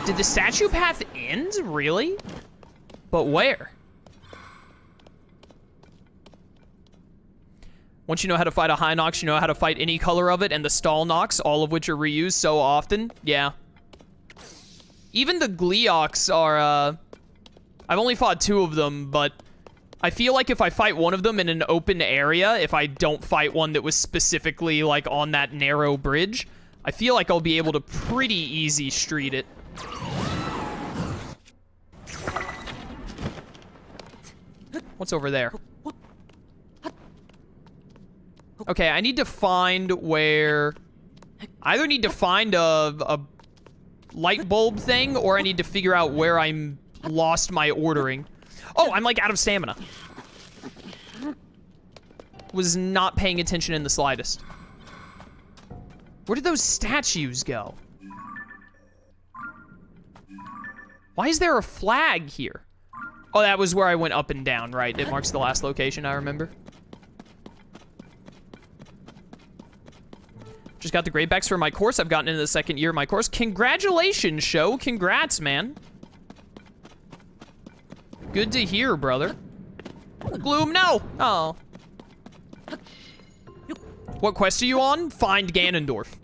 Did the statue path end? Really? But where? Once you know how to fight a High Nox, you know how to fight any color of it, and the Stall Nox, all of which are reused so often. Yeah. Even the Gleeox are, I've only fought 2 of them, but I feel like if I fight one of them in an open area, if I don't fight one that was specifically, like, on that narrow bridge, I feel like I'll be able to pretty easy street it. What's over there? Okay, I need to find where... I either need to find a light bulb thing, or I need to figure out where I'm lost my ordering. Oh, I'm, like, out of stamina. Was not paying attention in the slightest. Where did those statues go? Why is there a flag here? Oh, that was where I went up and down, right? It marks the last location, I remember. Just got the grade backs for my course. I've gotten into the 2nd year of my course. Congratulations, Show. Congrats, man. Good to hear, brother. Gloom, no! Oh. What quest are you on? Find Ganondorf.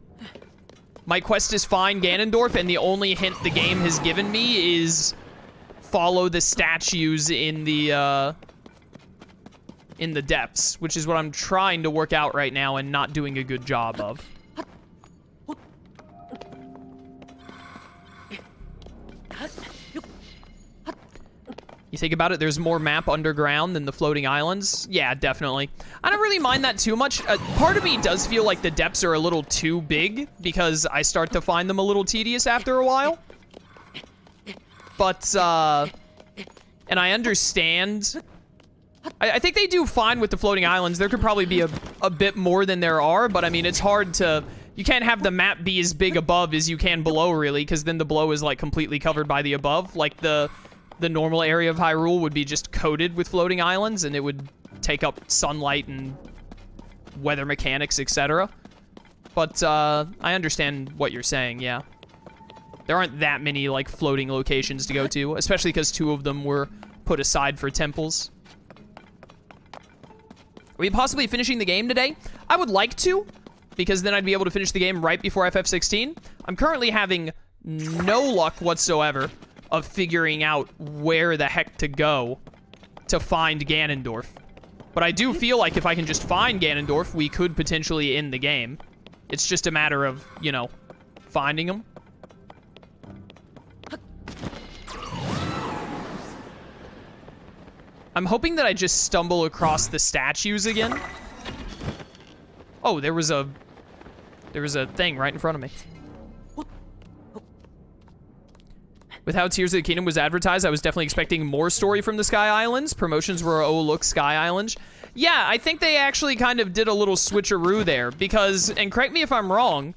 My quest is find Ganondorf, and the only hint the game has given me is follow the statues in the depths, which is what I'm trying to work out right now and not doing a good job of. You think about it, there's more map underground than the floating islands. Yeah, definitely. I don't really mind that too much. Part of me does feel like the depths are a little too big because I start to find them a little tedious after a while. But, and I understand. I think they do fine with the floating islands. There could probably be a bit more than there are, but I mean, it's hard to... You can't have the map be as big above as you can below, really, because then the below is, like, completely covered by the above. Like, the normal area of Hyrule would be just coated with floating islands, and it would take up sunlight and weather mechanics, etc. But, I understand what you're saying, yeah. There aren't that many, like, floating locations to go to, especially because 2 of them were put aside for temples. Are we possibly finishing the game today? I would like to, because then I'd be able to finish the game right before FF16. I'm currently having no luck whatsoever of figuring out where the heck to go to find Ganondorf. But I do feel like if I can just find Ganondorf, we could potentially end the game. It's just a matter of, you know, finding him. I'm hoping that I just stumble across the statues again. Oh, there was a thing right in front of me. With how Tears of the Kingdom was advertised, I was definitely expecting more story from the Sky Islands. Promotions were, oh, look, Sky Islands. Yeah, I think they actually kind of did a little switcheroo there because, and correct me if I'm wrong,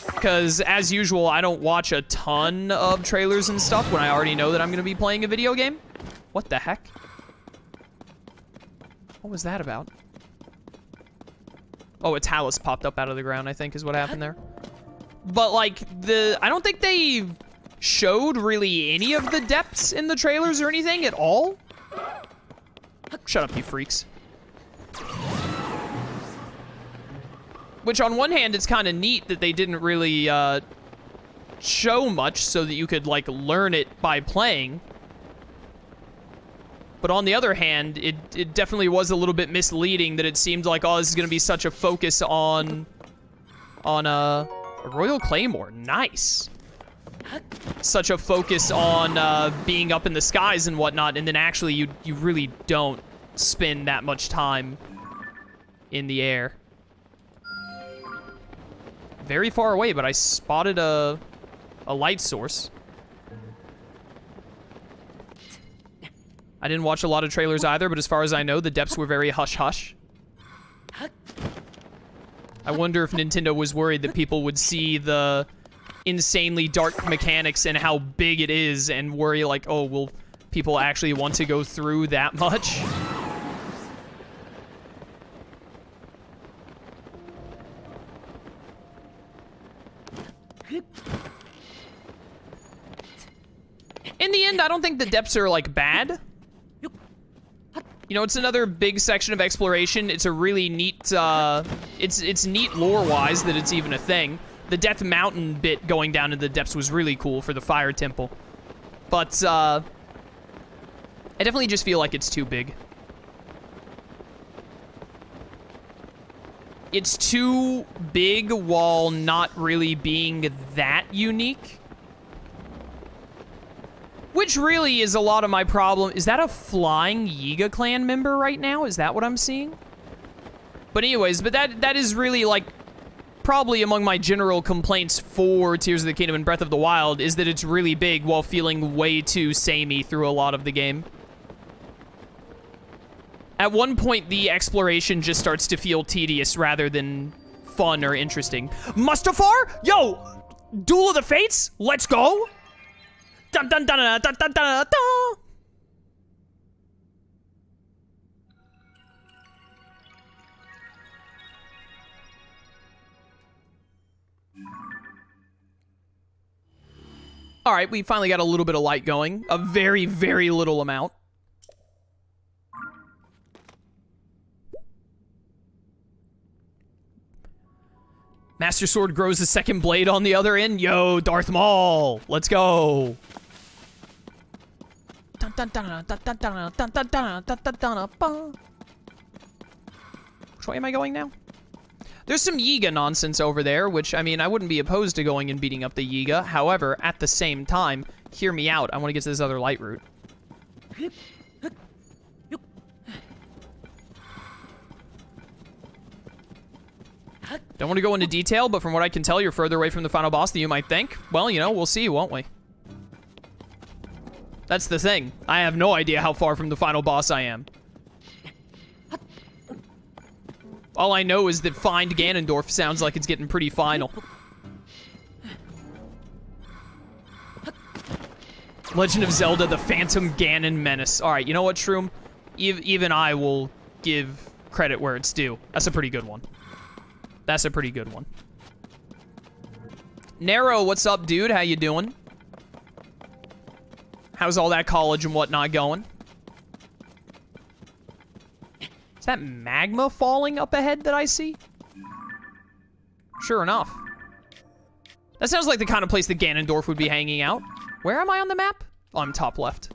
because as usual, I don't watch a ton of trailers and stuff when I already know that I'm going to be playing a video game. What the heck? What was that about? Oh, a talus popped up out of the ground, I think, is what happened there. But, like, I don't think they showed really any of the depths in the trailers or anything at all. Shut up, you freaks. Which, on one hand, it's kind of neat that they didn't really show much so that you could, like, learn it by playing. But on the other hand, it definitely was a little bit misleading that it seemed like, oh, this is going to be such a focus on a Royal Claymore. Nice. Such a focus on being up in the skies and whatnot, and then actually you really don't spend that much time in the air. Very far away, but I spotted a light source. I didn't watch a lot of trailers either, but as far as I know, the depths were very hush-hush. I wonder if Nintendo was worried that people would see the insanely dark mechanics and how big it is and worry like, oh, will people actually want to go through that much? In the end, I don't think the depths are, like, bad. You know, it's another big section of exploration. It's a really neat, it's neat lore-wise that it's even a thing. The Death Mountain bit going down into the depths was really cool for the Fire Temple. But, I definitely just feel like it's too big. It's too big while not really being that unique. Which really is a lot of my problem. Is that a flying Yiga clan member right now? Is that what I'm seeing? But anyways, but that is really, like, probably among my general complaints for Tears of the Kingdom and Breath of the Wild, is that it's really big while feeling way too samey through a lot of the game. At one point, the exploration just starts to feel tedious rather than fun or interesting. Mustafar? Yo! Duel of the Fates? Let's go! Dun dun dun dun dun dun dun dun! All right, we finally got a little bit of light going. A very, very little amount. Master Sword grows a second blade on the other end. Yo, Darth Maul. Let's go. Which way am I going now? There's some Yiga nonsense over there, which, I mean, I wouldn't be opposed to going and beating up the Yiga. However, at the same time, hear me out. I want to get to this other light route. Don't want to go into detail, but from what I can tell, you're further away from the final boss than you might think. Well, you know, we'll see, won't we? That's the thing. I have no idea how far from the final boss I am. All I know is that Find Ganondorf sounds like it's getting pretty final. Legend of Zelda, the Phantom Ganon Menace. All right, you know what, Shroom? Even I will give credit where it's due. That's a pretty good one. That's a pretty good one. Nero, what's up, dude? How you doing? How's all that college and whatnot going? Is that magma falling up ahead that I see? Sure enough. That sounds like the kind of place that Ganondorf would be hanging out. Where am I on the map? Oh, I'm top left.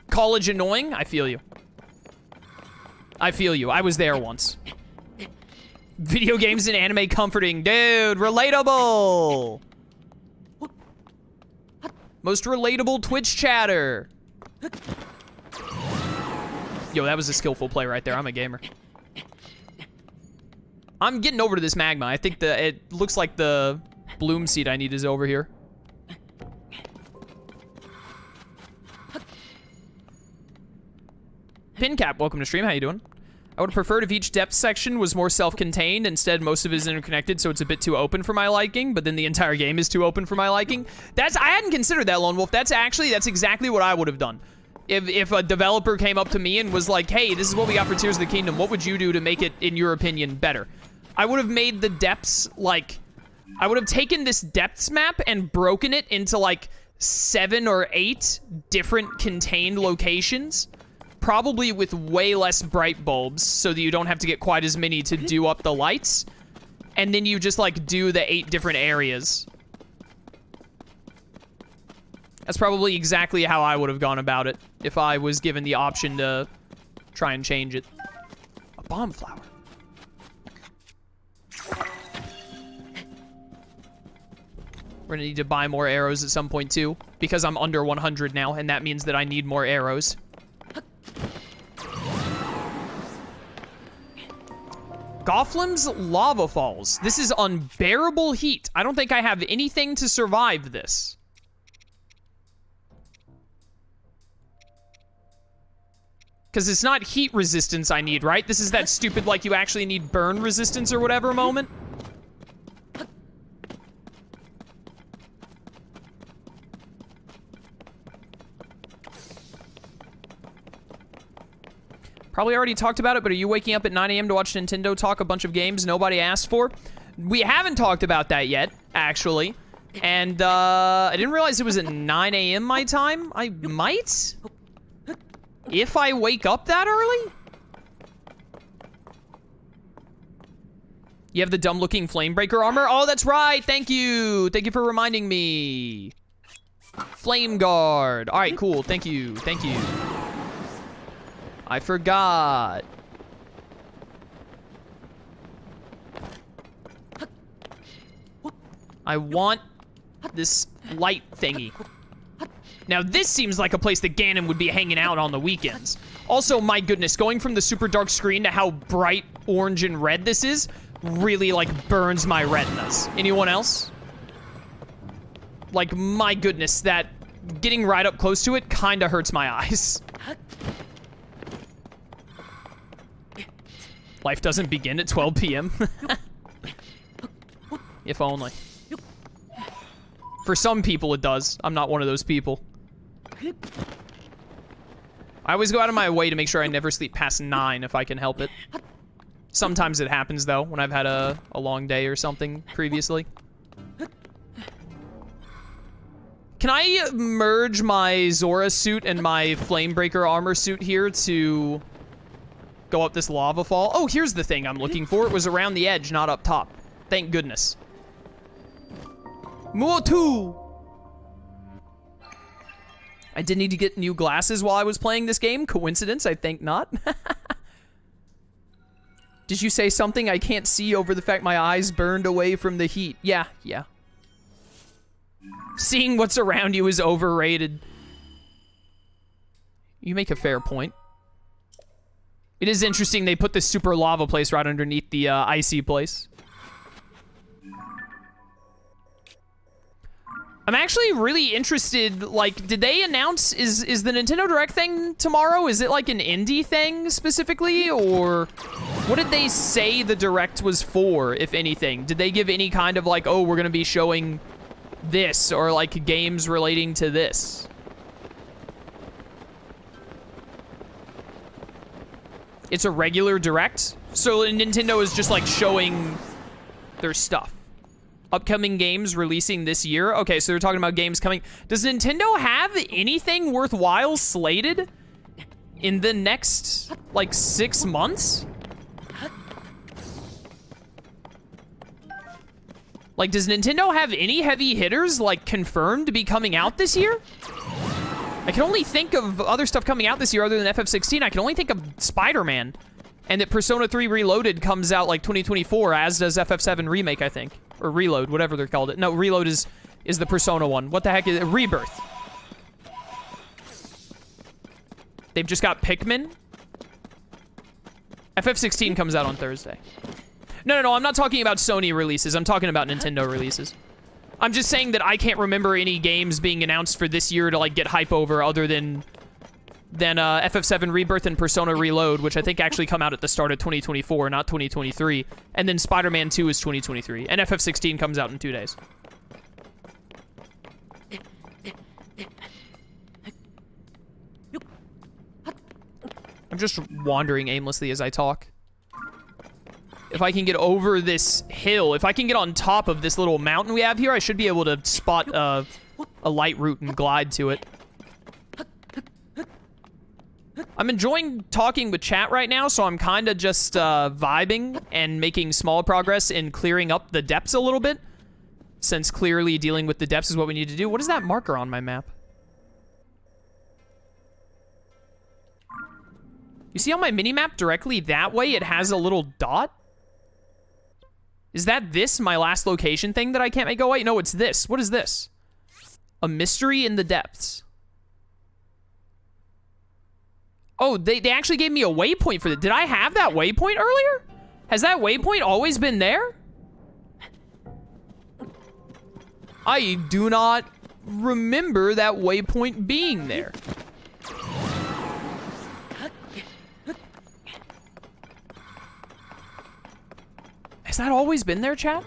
College annoying? I feel you. I feel you. I was there once. Video games and anime comforting. Dude, relatable! Most relatable Twitch chatter. Yo, that was a skillful play right there. I'm a gamer. I'm getting over to this magma. I think it looks like the bloom seed I need is over here. Pincap, welcome to stream. How you doing? I would have preferred if each depth section was more self-contained. Instead, most of it is interconnected, so it's a bit too open for my liking, but then the entire game is too open for my liking. I hadn't considered that, Lone Wolf. That's exactly what I would have done. If a developer came up to me and was like, hey, this is what we got for Tears of the Kingdom, what would you do to make it, in your opinion, better? I would have made the depths, like, I would have taken this depths map and broken it into, like, 7 or 8 different contained locations, probably with way less bright bulbs, so that you don't have to get quite as many to do up the lights, and then you just, like, do the 8 different areas. That's probably exactly how I would have gone about it if I was given the option to try and change it. A bomb flower. We're gonna need to buy more arrows at some point too, because I'm under 100 now, and that means that I need more arrows. Goflam's Lavafalls. This is unbearable heat. I don't think I have anything to survive this. Because it's not heat resistance I need, right? This is that stupid, like, you actually need burn resistance or whatever moment. Probably already talked about it, but are you waking up at 9 a.m. to watch Nintendo talk a bunch of games nobody asked for? We haven't talked about that yet, actually. And, I didn't realize it was at 9 a.m. my time. I might? If I wake up that early? You have the dumb-looking Flamebreaker armor? Oh, that's right! Thank you! Thank you for reminding me. Flame Guard. Alright, cool. Thank you. Thank you. I forgot. I want this light thingy. Now, this seems like a place that Ganon would be hanging out on the weekends. Also, my goodness, going from the super dark screen to how bright orange and red this is really, like, burns my retinas. Anyone else? Like, my goodness, that getting right up close to it kind of hurts my eyes. Life doesn't begin at 12 p.m. If only. For some people, it does. I'm not one of those people. I always go out of my way to make sure I never sleep past 9 if I can help it. Sometimes it happens, though, when I've had a long day or something previously. Can I merge my Zora suit and my Flamebreaker armor suit here to go up this lava fall? Oh, here's the thing I'm looking for. It was around the edge, not up top. Thank goodness. Muotu! I did need to get new glasses while I was playing this game. Coincidence? I think not. Did you say something I can't see over the fact my eyes burned away from the heat? Yeah. Seeing what's around you is overrated. You make a fair point. It is interesting they put this super lava place right underneath the icy place. I'm actually really interested, like, did they announce, is the Nintendo Direct thing tomorrow? Is it like an indie thing specifically, or what did they say the Direct was for, if anything? Did they give any kind of like, oh, we're gonna be showing this, or like games relating to this? It's a regular Direct? So Nintendo is just like showing their stuff. Upcoming games releasing this year. Okay, so they're talking about games coming. Does Nintendo have anything worthwhile slated in the next, like, 6 months? Like, does Nintendo have any heavy hitters, like, confirmed to be coming out this year? I can only think of other stuff coming out this year other than FF16. I can only think of Spider-Man. And that Persona 3 Reloaded comes out, like, 2024, as does FF7 Remake, I think. Or Reload, whatever they're called. No, Reload is the Persona one. What the heck is it? Rebirth. They've just got Pikmin. FF16 comes out on Thursday. No, I'm not talking about Sony releases. I'm talking about Nintendo releases. I'm just saying that I can't remember any games being announced for this year to, like, get hype over other than FF7 Rebirth and Persona Reload, which I think actually come out at the start of 2024, not 2023. And then Spider-Man 2 is 2023. And FF16 comes out in 2 days. I'm just wandering aimlessly as I talk. If I can get over this hill, if I can get on top of this little mountain we have here, I should be able to spot a light route and glide to it. I'm enjoying talking with chat right now, so I'm kind of just vibing and making small progress in clearing up the depths a little bit, since clearly dealing with the depths is what we need to do. What is that marker on my map? You see on my mini-map directly that way, it has a little dot? Is that this, my last location thing that I can't make go away? No, it's this. What is this? A mystery in the depths. Oh, they actually gave me a waypoint for that. Did I have that waypoint earlier? Has that waypoint always been there? I do not remember that waypoint being there. Has that always been there, chat?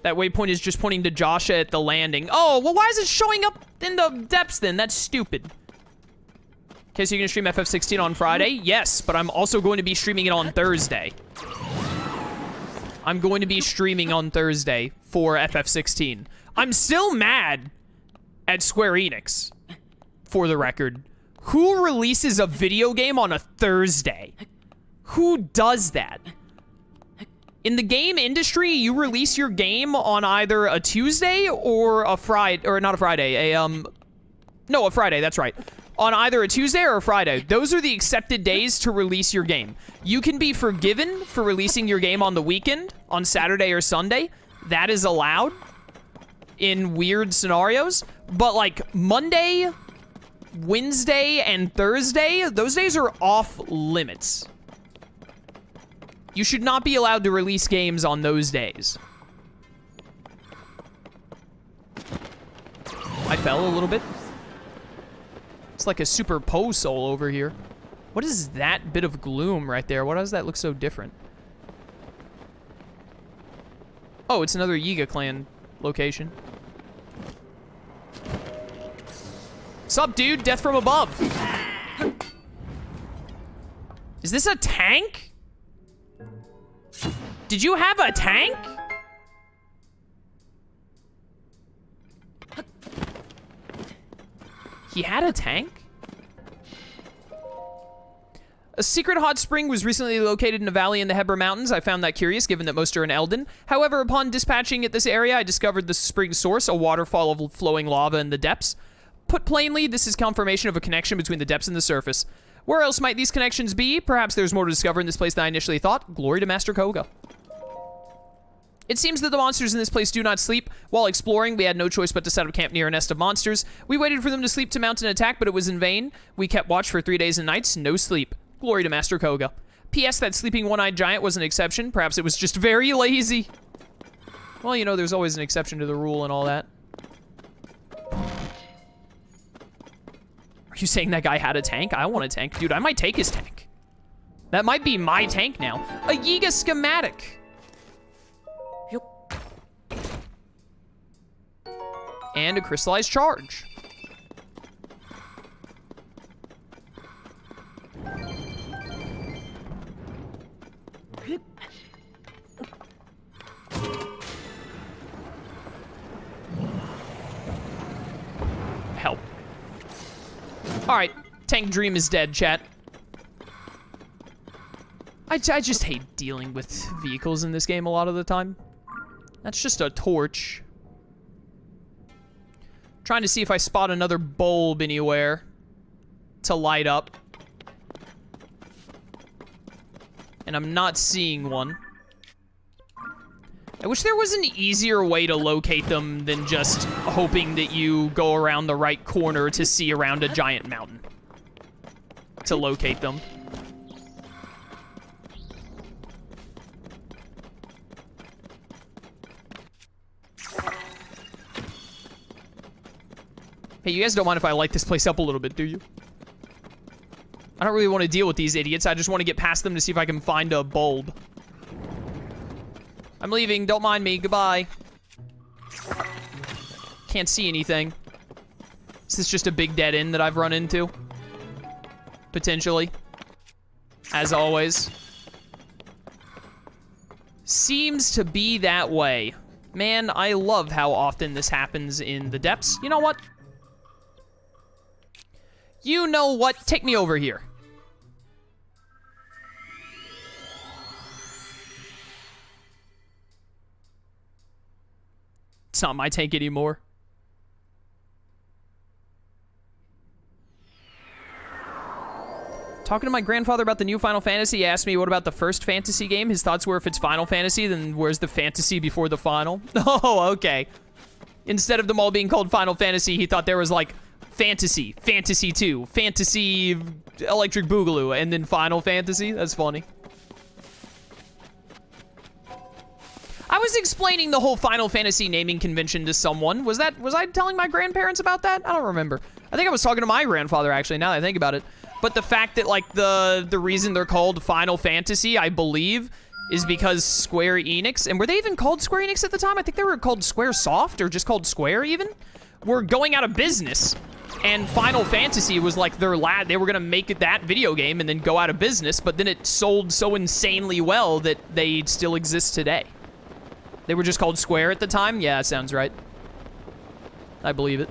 That waypoint is just pointing to Joshua at the landing. Oh, well, why is it showing up in the depths then? That's stupid. Okay, so you're gonna stream FF16 on Friday? Yes, but I'm also going to be streaming it on Thursday. I'm going to be streaming on Thursday for FF16. I'm still mad at Square Enix, for the record. Who releases a video game on a Thursday? Who does that? In the game industry, you release your game on either a Tuesday or a Friday, or not a Friday, no, a Friday, that's right. On either a Tuesday or a Friday. Those are the accepted days to release your game. You can be forgiven for releasing your game on the weekend, on Saturday or Sunday. That is allowed in weird scenarios. But like Monday, Wednesday, and Thursday, those days are off limits. You should not be allowed to release games on those days. I fell a little bit. It's like a super Poe soul over here. What is that bit of gloom right there? Why does that look so different? Oh, it's another Yiga clan location. Sup, dude? Death from above. Is this a tank? Did you have a tank? He had a tank? A secret hot spring was recently located in a valley in the Hebra Mountains. I found that curious, given that most are in Eldon. However, upon dispatching at this area, I discovered the spring's source, a waterfall of flowing lava in the depths. Put plainly, this is confirmation of a connection between the depths and the surface. Where else might these connections be? Perhaps there's more to discover in this place than I initially thought. Glory to Master Koga. It seems that the monsters in this place do not sleep. While exploring, we had no choice but to set up camp near a nest of monsters. We waited for them to sleep to mount an attack, but it was in vain. We kept watch for 3 days and nights, no sleep. Glory to Master Koga. P.S. That sleeping one-eyed giant was an exception. Perhaps it was just very lazy. Well, you know, there's always an exception to the rule and all that. Are you saying that guy had a tank? I want a tank. Dude, I might take his tank. That might be my tank now. A Yiga schematic. And a crystallized charge. Help. Alright, tank dream is dead, chat. I just hate dealing with vehicles in this game a lot of the time. That's just a torch. Trying to see if I spot another bulb anywhere to light up. And I'm not seeing one. I wish there was an easier way to locate them than just hoping that you go around the right corner to see around a giant mountain to locate them. Hey, you guys don't mind if I light this place up a little bit, do you? I don't really want to deal with these idiots. I just want to get past them to see if I can find a bulb. I'm leaving. Don't mind me. Goodbye. Can't see anything. Is this just a big dead end that I've run into? Potentially. As always. Seems to be that way. Man, I love how often this happens in the depths. You know what? You know what? Take me over here. It's not my tank anymore. Talking to my grandfather about the new Final Fantasy, he asked me what about the first fantasy game. His thoughts were if it's Final Fantasy, then where's the fantasy before the final? Oh, okay. Instead of them all being called Final Fantasy, he thought there was like Fantasy, Fantasy 2, Fantasy Electric Boogaloo, and then Final Fantasy. That's funny. I was explaining the whole Final Fantasy naming convention to someone. Was I telling my grandparents about that? I don't remember. I think I was talking to my grandfather, actually, now that I think about it. But the fact that, like, the reason they're called Final Fantasy, I believe, is because Square Enix, and were they even called Square Enix at the time? I think they were called Square Soft, or just called Square, even? Were going out of business. And Final Fantasy was like their they were gonna make it that video game and then go out of business, but then it sold so insanely well that they still exist today. They were just called square at the time? Yeah, sounds right. I believe it.